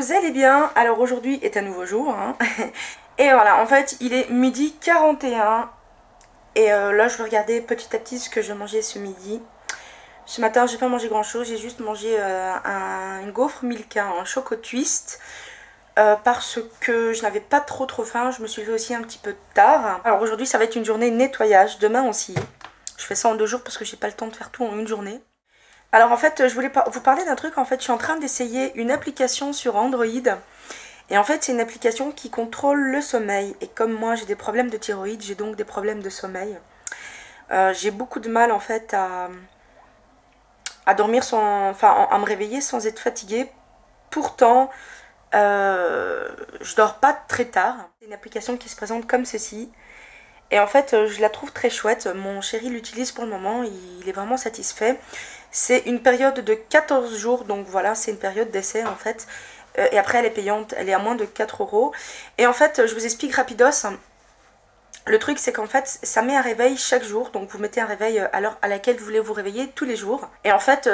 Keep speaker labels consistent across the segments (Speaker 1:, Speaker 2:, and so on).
Speaker 1: vous allez bien? Alors aujourd'hui est un nouveau jour hein. Et voilà, en fait il est midi 41. Et là je vais regarder petit à petit ce que je vais manger ce midi. Ce matin j'ai pas mangé grand chose, j'ai juste mangé une gaufre Milka en choco twist. Parce que je n'avais pas trop faim, je me suis levée aussi un petit peu tard. Alors aujourd'hui ça va être une journée nettoyage, demain aussi. Je fais ça en 2 jours parce que j'ai pas le temps de faire tout en une journée. Alors en fait je voulais vous parler d'un truc. En fait je suis en train d'essayer une application sur Android. Et en fait c'est une application qui contrôle le sommeil. Et comme moi j'ai des problèmes de thyroïde, j'ai donc des problèmes de sommeil. J'ai beaucoup de mal en fait à dormir sans, enfin à me réveiller sans être fatiguée. Pourtant je dors pas très tard. C'est une application qui se présente comme ceci. Et en fait je la trouve très chouette. Mon chéri l'utilise pour le moment, il est vraiment satisfait. C'est une période de 14 jours, donc voilà, c'est une période d'essai en fait. Et après elle est payante, elle est à moins de 4 €. Et en fait je vous explique rapidos. Le truc c'est qu'en fait ça met un réveil chaque jour. Donc vous mettez un réveil à l'heure à laquelle vous voulez vous réveiller tous les jours. Et en fait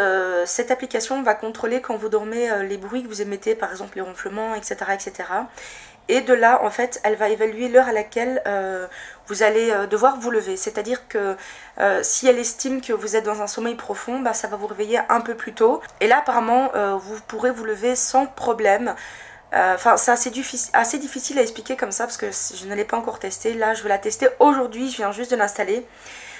Speaker 1: cette application va contrôler quand vous dormez les bruits que vous émettez, par exemple les ronflements, etc. etc. Et de là, en fait, elle va évaluer l'heure à laquelle vous allez devoir vous lever. C'est-à-dire que si elle estime que vous êtes dans un sommeil profond, bah, ça va vous réveiller un peu plus tôt. Et là, apparemment, vous pourrez vous lever sans problème. Enfin, c'est assez difficile à expliquer comme ça parce que je ne l'ai pas encore testé. Là, je vais la tester aujourd'hui, je viens juste de l'installer.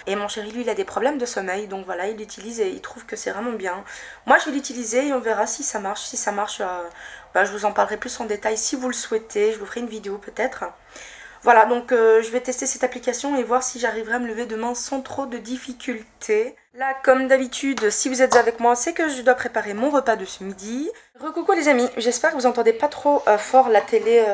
Speaker 1: Et mon chéri, lui, il a des problèmes de sommeil. Donc voilà, il l'utilise et il trouve que c'est vraiment bien. Moi, je vais l'utiliser et on verra si ça marche. Si ça marche, bah, je vous en parlerai plus en détail si vous le souhaitez. Je vous ferai une vidéo peut-être. Voilà, donc je vais tester cette application et voir si j'arriverai à me lever demain sans trop de difficultés. Là, comme d'habitude, si vous êtes avec moi, c'est que je dois préparer mon repas de ce midi. Recoucou les amis, j'espère que vous entendez pas trop fort la télé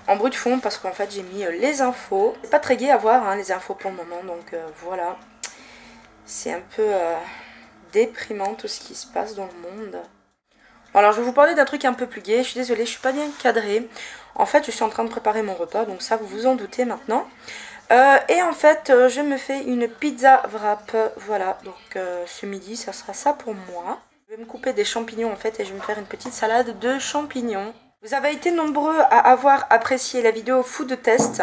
Speaker 1: en bruit de fond parce qu'en fait j'ai mis les infos. C'est pas très gai à voir hein, les infos pour le moment, donc voilà. C'est un peu déprimant tout ce qui se passe dans le monde. Alors je vais vous parler d'un truc un peu plus gai, je suis désolée, je suis pas bien cadrée. En fait je suis en train de préparer mon repas, donc ça vous vous en doutez maintenant. Et en fait je me fais une pizza wrap, voilà, donc ce midi ça sera ça pour moi. Je vais me couper des champignons en fait et je vais me faire une petite salade de champignons. Vous avez été nombreux à avoir apprécié la vidéo food test.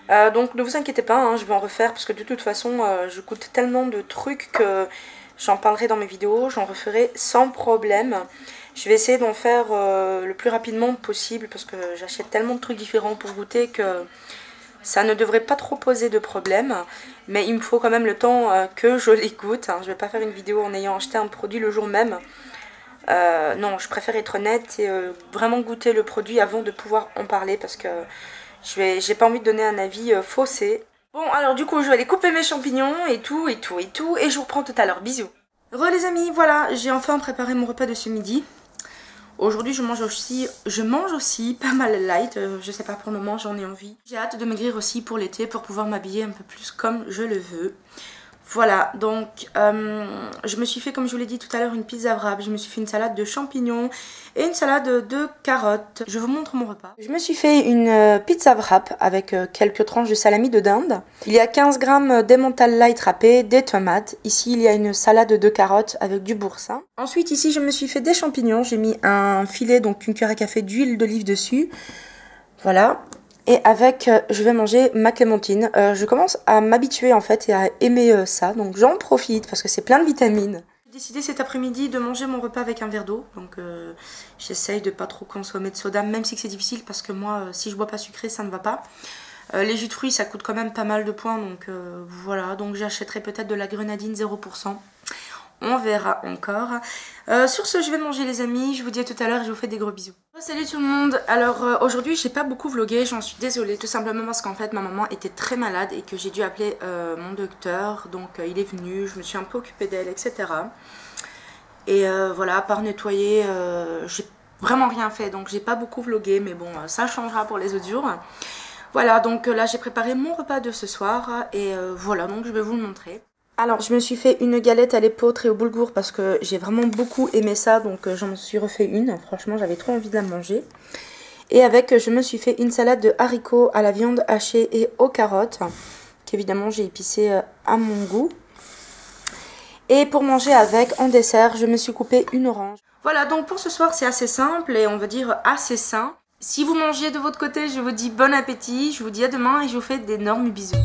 Speaker 1: Donc ne vous inquiétez pas, hein, je vais en refaire parce que de toute façon je goûte tellement de trucs que j'en parlerai dans mes vidéos, j'en referai sans problème. Je vais essayer d'en faire le plus rapidement possible parce que j'achète tellement de trucs différents pour goûter que ça ne devrait pas trop poser de problème. Mais il me faut quand même le temps que je les goûte. Hein. Je ne vais pas faire une vidéo en ayant acheté un produit le jour même. Non, je préfère être honnête et vraiment goûter le produit avant de pouvoir en parler parce que j'ai pas envie de donner un avis faussé. Bon, alors du coup, je vais aller couper mes champignons et tout, et je vous reprends tout à l'heure. Bisous. Re les amis, voilà, j'ai enfin préparé mon repas de ce midi. Aujourd'hui, je mange aussi pas mal light. Je sais pas, pour le moment, j'en ai envie. J'ai hâte de maigrir aussi pour l'été pour pouvoir m'habiller un peu plus comme je le veux. Voilà, donc je me suis fait, comme je vous l'ai dit tout à l'heure, une pizza wrap. Je me suis fait une salade de champignons et une salade de carottes. Je vous montre mon repas. Je me suis fait une pizza wrap avec quelques tranches de salami de dinde. Il y a 15 g d'emmental light râpé, des tomates. Ici, il y a une salade de carottes avec du boursin. Ensuite, ici, je me suis fait des champignons. J'ai mis un filet, donc une cuillère à café d'huile d'olive dessus. Voilà. Et avec, je vais manger ma clémentine. Je commence à m'habituer en fait et à aimer ça. Donc j'en profite parce que c'est plein de vitamines. J'ai décidé cet après-midi de manger mon repas avec un verre d'eau. Donc j'essaye de pas trop consommer de soda, même si c'est difficile parce que moi, si je bois pas sucré, ça ne va pas. Les jus de fruits, ça coûte quand même pas mal de points. Donc voilà, donc j'achèterai peut-être de la grenadine 0%. On verra encore. Sur ce, je vais manger les amis. Je vous dis à tout à l'heure et je vous fais des gros bisous. Salut tout le monde. Alors aujourd'hui, j'ai pas beaucoup vlogué. J'en suis désolée. Tout simplement parce qu'en fait, ma maman était très malade et que j'ai dû appeler mon docteur. Donc il est venu. Je me suis un peu occupée d'elle, etc. Et voilà, à part nettoyer, j'ai vraiment rien fait. Donc j'ai pas beaucoup vlogué. Mais bon, ça changera pour les autres jours. Voilà, donc là, j'ai préparé mon repas de ce soir. Et voilà, donc je vais vous le montrer. Alors, je me suis fait une galette à l'épeautre et au boulgour parce que j'ai vraiment beaucoup aimé ça. Donc, j'en suis refait une. Franchement, j'avais trop envie de la manger. Et avec, je me suis fait une salade de haricots à la viande hachée et aux carottes. Qu'évidemment, j'ai épicé à mon goût. Et pour manger avec, en dessert, je me suis coupé une orange. Voilà, donc pour ce soir c'est assez simple et on va dire assez sain. Si vous mangez de votre côté, je vous dis bon appétit, je vous dis à demain et je vous fais d'énormes bisous.